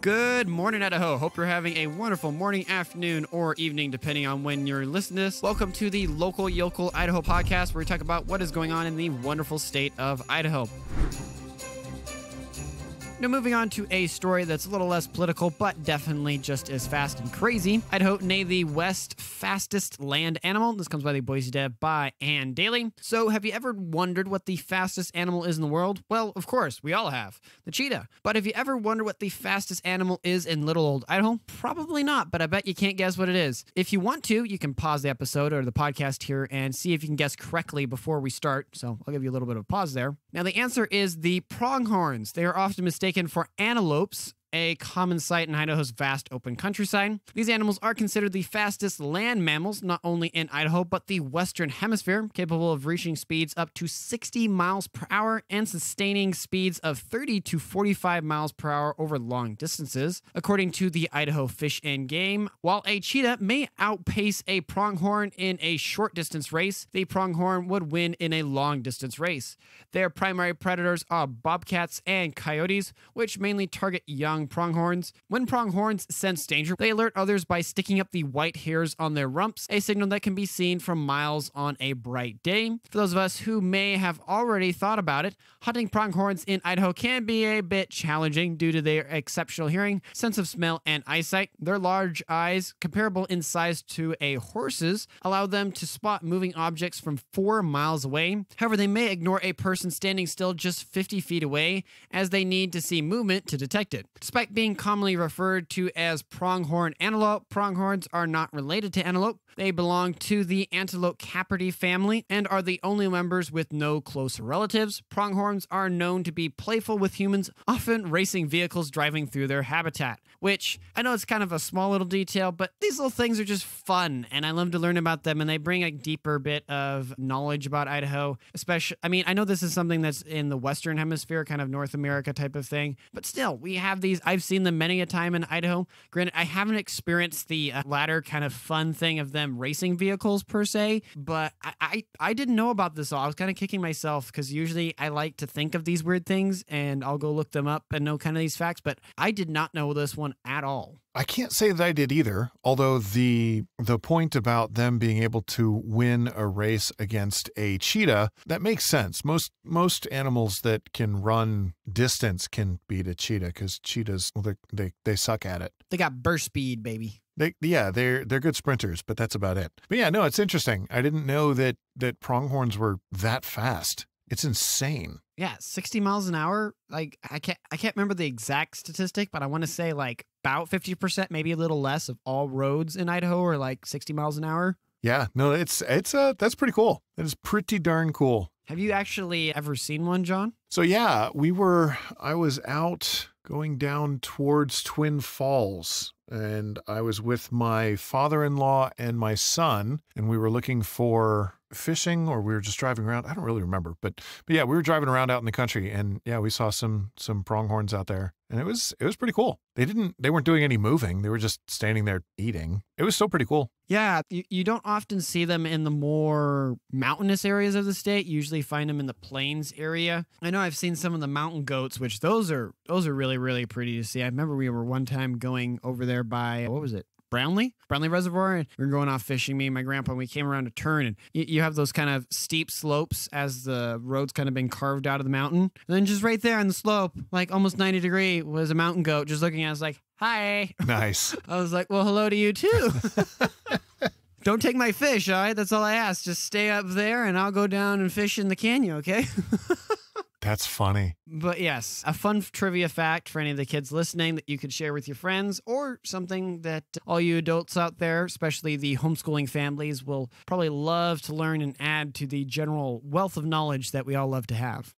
Good morning, Idaho. Hope you're having a wonderful morning, afternoon, or evening, depending on when you're listening to this. Welcome to the Local Yokel Idaho podcast, where we talk about what is going on in the wonderful state of Idaho. Now, moving on to a story that's a little less political, but definitely just as fast and crazy. Idaho named the West fastest land animal. This comes by the Boise Deb by Ann Daly. So, have you ever wondered what the fastest animal is in the world? Well, of course, we all have. The cheetah. But have you ever wondered what the fastest animal is in little old Idaho? Probably not, but I bet you can't guess what it is. If you want to, you can pause the episode or the podcast here and see if you can guess correctly before we start. So, I'll give you a little bit of a pause there. Now, the answer is the pronghorns. They are often mistaken for antelopes, a common sight in Idaho's vast open countryside. These animals are considered the fastest land mammals, not only in Idaho, but the Western Hemisphere, capable of reaching speeds up to 60 miles per hour and sustaining speeds of 30 to 45 miles per hour over long distances. According to the Idaho Fish and Game, while a cheetah may outpace a pronghorn in a short distance race, the pronghorn would win in a long distance race. Their primary predators are bobcats and coyotes, which mainly target young pronghorns. When pronghorns sense danger, they alert others by sticking up the white hairs on their rumps, a signal that can be seen from miles on a bright day. For those of us who may have already thought about it, hunting pronghorns in Idaho can be a bit challenging due to their exceptional hearing, sense of smell, and eyesight. Their large eyes, comparable in size to a horse's, allow them to spot moving objects from 4 miles away. However, they may ignore a person standing still just 50 feet away, as they need to see movement to detect it. Despite being commonly referred to as pronghorn antelope, pronghorns are not related to antelope. They belong to the antelope capridae family and are the only members with no close relatives. Pronghorns are known to be playful with humans, often racing vehicles driving through their habitat, which I know it's kind of a small little detail, but these little things are just fun, and I love to learn about them, and they bring a deeper bit of knowledge about Idaho, especially, I know this is something that's in the Western Hemisphere, kind of North America type of thing, but still, we have these. I've seen them many a time in Idaho. Granted, I haven't experienced the latter kind of fun thing of them racing vehicles per se, but I didn't know about this all. I was kind of kicking myself because usually I like to think of these weird things and I'll go look them up and know kind of these facts, but I did not know this one at all. I can't say that I did either, although the point about them being able to win a race against a cheetah, that makes sense. Most animals that can run distance can beat a cheetah because cheetahs, well, they suck at it. They got burst speed, baby. They're good sprinters, but that's about it. But yeah, no, it's interesting. I didn't know that pronghorns were that fast. It's insane. Yeah, 60 miles an hour. Like I can't remember the exact statistic, but I want to say like about 50%, maybe a little less, of all roads in Idaho are like 60 miles an hour. Yeah, no, that's pretty cool. That is pretty darn cool. Have you actually ever seen one, John? So yeah, I was out going down towards Twin Falls, and I was with my father-in-law and my son, and we were looking for fishing, or we were just driving around. I don't really remember, but yeah, we were driving around out in the country, and yeah, we saw some pronghorns out there, and it was pretty cool. They weren't doing any moving. They were just standing there eating. It was still pretty cool. Yeah, you don't often see them in the more mountainous areas of the state. You usually find them in the plains area. I know I've seen some of the mountain goats, which those are really, really pretty to see. I remember we were one time going over there by, what was it? Brownlee Reservoir, and we were going off fishing, me and my grandpa, and we came around a turn, and you have those kind of steep slopes as the road's kind of been carved out of the mountain. And then just right there on the slope, like almost 90 degree, was a mountain goat just looking at us like, hi. Nice. I was like, well, hello to you too. Don't take my fish, all right? That's all I ask. Just stay up there, and I'll go down and fish in the canyon, okay? That's funny. But yes, a fun trivia fact for any of the kids listening that you could share with your friends, or something that all you adults out there, especially the homeschooling families, will probably love to learn and add to the general wealth of knowledge that we all love to have.